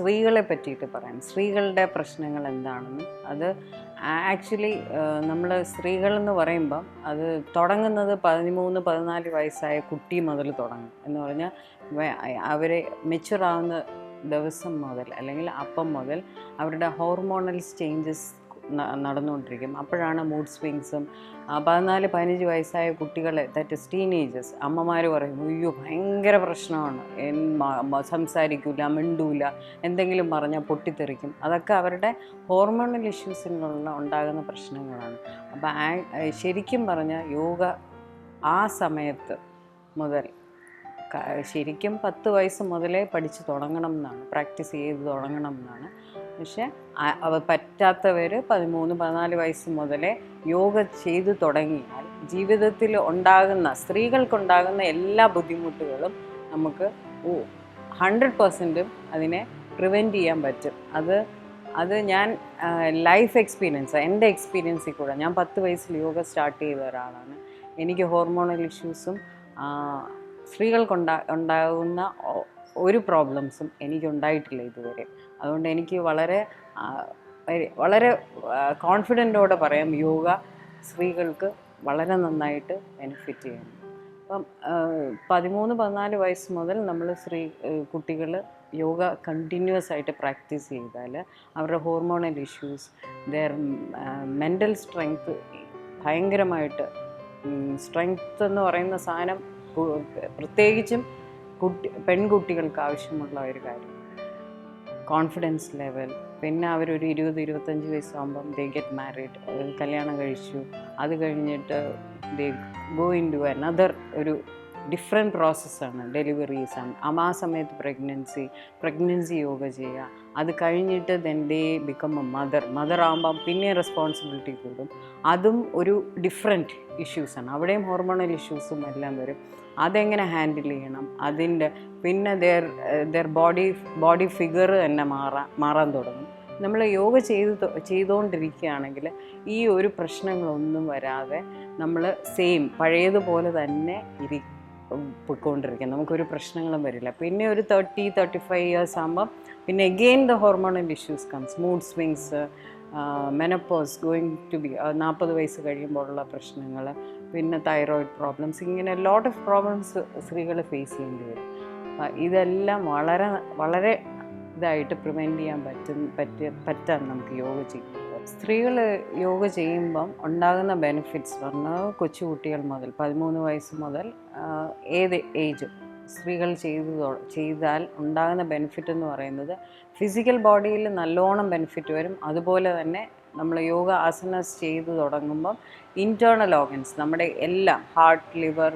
സ്ത്രീകളെ പറ്റിയിട്ട് പറയാം. സ്ത്രീകളുടെ പ്രശ്നങ്ങൾ എന്താണെന്നും അത് ആക്ച്വലി നമ്മൾ സ്ത്രീകളെന്ന് പറയുമ്പം അത് തുടങ്ങുന്നത് 13-14 വയസ്സായ കുട്ടി മുതൽ തുടങ്ങും. എന്ന് പറഞ്ഞാൽ അവരെ മെച്യൂറാവുന്ന ദിവസം മുതൽ അല്ലെങ്കിൽ അപ്പം മുതൽ അവരുടെ ഹോർമോണൽ ചേഞ്ചസ് നടന്നുകൊണ്ടിരിക്കും. അപ്പോഴാണ് മൂഡ് സ്വിങ്സും 14-15 വയസ്സായ കുട്ടികളെ ദാറ്റ് ഇസ് ടീനേജേഴ്സ് അമ്മമാർ പറയും അയ്യോ ഭയങ്കര പ്രശ്നമാണ്, സംസാരിക്കില്ല, മിണ്ടൂല, എന്തെങ്കിലും പറഞ്ഞാൽ പൊട്ടിത്തെറിക്കും. അതൊക്കെ അവരുടെ ഹോർമോണൽ ഇഷ്യൂസിനുള്ള ഉണ്ടാകുന്ന പ്രശ്നങ്ങളാണ്. അപ്പം ശരിക്കും പറഞ്ഞാൽ യോഗ ആ സമയത്ത് മുതൽ ശരിക്കും 10 വയസ്സ് മുതലേ പഠിച്ച് തുടങ്ങണം എന്നാണ്, പ്രാക്ടീസ് ചെയ്ത് തുടങ്ങണം എന്നാണ്. പക്ഷെ അവ പറ്റാത്തവർ 13-14 വയസ്സ് മുതലേ യോഗ ചെയ്തു തുടങ്ങിയാൽ ജീവിതത്തിൽ ഉണ്ടാകുന്ന സ്ത്രീകൾക്കുണ്ടാകുന്ന എല്ലാ ബുദ്ധിമുട്ടുകളും നമുക്ക് 100% അതിനെ പ്രിവെൻറ്റ് ചെയ്യാൻ പറ്റും. അത് ഞാൻ ലൈഫ് എക്സ്പീരിയൻസ്, എൻ്റെ എക്സ്പീരിയൻസിൽ കൂടെ ഞാൻ 10 വയസ്സിൽ യോഗ സ്റ്റാർട്ട് ചെയ്ത ഒരാളാണ്. എനിക്ക് ഹോർമോണൽ ഇഷ്യൂസും സ്ത്രീകൾക്കുണ്ടാകുന്ന ഒരു പ്രോബ്ലംസും എനിക്കുണ്ടായിട്ടില്ല ഇതുവരെ. അതുകൊണ്ട് എനിക്ക് വളരെ വളരെ കോൺഫിഡൻറ്റോടെ പറയാം യോഗ സ്ത്രീകൾക്ക് വളരെ നന്നായിട്ട് ബെനിഫിറ്റ് ചെയ്യുന്നു. അപ്പം 13-14 വയസ്സ് മുതൽ നമ്മൾ കുട്ടികൾ യോഗ കണ്ടിന്യൂസ് ആയിട്ട് പ്രാക്ടീസ് ചെയ്താൽ അവരുടെ hormonal issues, their mental strength ഭയങ്കരമായിട്ട്, സ്ട്രെങ്ത് എന്ന് പറയുന്ന സാധനം പ്രത്യേകിച്ചും പെൺകുട്ടികൾക്ക് ആവശ്യമുള്ള ഒരു കാര്യം. കോൺഫിഡൻസ് ലെവൽ, പിന്നെ അവരൊരു 20-25 വയസ്സാകുമ്പം ദേ ഗെറ്റ് മാരീഡ്, കല്യാണം കഴിച്ചു, അത് കഴിഞ്ഞിട്ട് they go into another ഒരു ഡിഫറെൻറ്റ് പ്രോസസ്സാണ്, ഡെലിവറീസാണ്. ആ സമയത്ത് പ്രഗ്നൻസി യോഗ ചെയ്യുക, അത് കഴിഞ്ഞിട്ട് then they become a mother ആകുമ്പം പിന്നെ റെസ്പോൺസിബിലിറ്റി കൂടും. അതും ഒരു ഡിഫറെൻറ്റ് ഇഷ്യൂസാണ്. അവിടെയും ഹോർമോണൽ ഇഷ്യൂസും എല്ലാം വരും. അതെങ്ങനെ ഹാൻഡിൽ ചെയ്യണം, അതിൻ്റെ പിന്നെ ദെയർ ബോഡി ഫിഗർ തന്നെ മാറാൻ തുടങ്ങും. നമ്മൾ യോഗ ചെയ്തുകൊണ്ടിരിക്കുകയാണെങ്കിൽ ഈ ഒരു പ്രശ്നങ്ങളൊന്നും വരാതെ നമ്മൾ പഴയതുപോലെ തന്നെ പോയിക്കൊണ്ടിരിക്കും. നമുക്കൊരു പ്രശ്നങ്ങളും വരില്ല. പിന്നെ ഒരു 30-35 ഇയേഴ്സ് ആകുമ്പം പിന്നെ again the hormonal issues comes, mood swings, menopause, going to be 40 വയസ്സ് കഴിയുമ്പോഴുള്ള പ്രശ്നങ്ങൾ, പിന്നെ തൈറോയിഡ് പ്രോബ്ലംസ്, ഇങ്ങനെ ലോട്ട് ഓഫ് പ്രോബ്ലംസ് സ്ത്രീകൾ ഫേസ് ചെയ്യേണ്ടി വരും. ഇതെല്ലാം വളരെ വളരെ ഇതായിട്ട് പ്രിവെൻറ്റ് ചെയ്യാൻ പറ്റാൻ നമുക്ക് യോഗ ചെയ്യും. സ്ത്രീകൾ യോഗ ചെയ്യുമ്പം ഉണ്ടാകുന്ന ബെനിഫിറ്റ്സ് പറഞ്ഞാൽ കൊച്ചുകുട്ടികൾ മുതൽ 13 വയസ്സ് മുതൽ ഏത് ഏജ് സ്ത്രീകൾ ചെയ്താൽ ഉണ്ടാകുന്ന ബെനിഫിറ്റ് എന്ന് പറയുന്നത് ഫിസിക്കൽ ബോഡിയിൽ നല്ലോണം ബെനിഫിറ്റ് വരും. അതുപോലെ തന്നെ നമ്മൾ യോഗ ആസനാസ് ചെയ്ത് തുടങ്ങുമ്പം ഇൻറ്റേർണൽ ഓർഗൻസ്, നമ്മുടെ എല്ലാം ഹാർട്ട്, ലിവർ,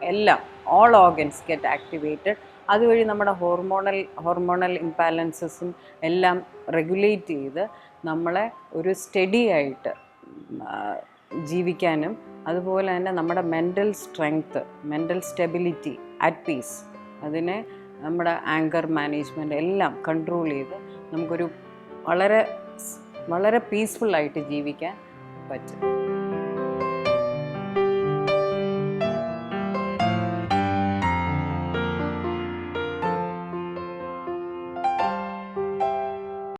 എല്ലാം ഓൾ ഓർഗൻസ് ഗെറ്റ് ആക്ടിവേറ്റഡ്. അതുവഴി നമ്മുടെ ഹോർമോണൽ ഇംബാലൻസസും എല്ലാം റെഗുലേറ്റ് ചെയ്ത് നമ്മളെ ഒരു സ്റ്റഡി ആയിട്ട് ജീവിക്കാനും, അതുപോലെ തന്നെ നമ്മുടെ mental strength, mental stability, at peace, അതിനെ നമ്മുടെ ആങ്കർ മാനേജ്മെൻറ്റ് എല്ലാം കൺട്രോൾ ചെയ്ത് നമുക്കൊരു വളരെ വളരെ പീസ്ഫുള്ളായിട്ട് ജീവിക്കാൻ പറ്റും.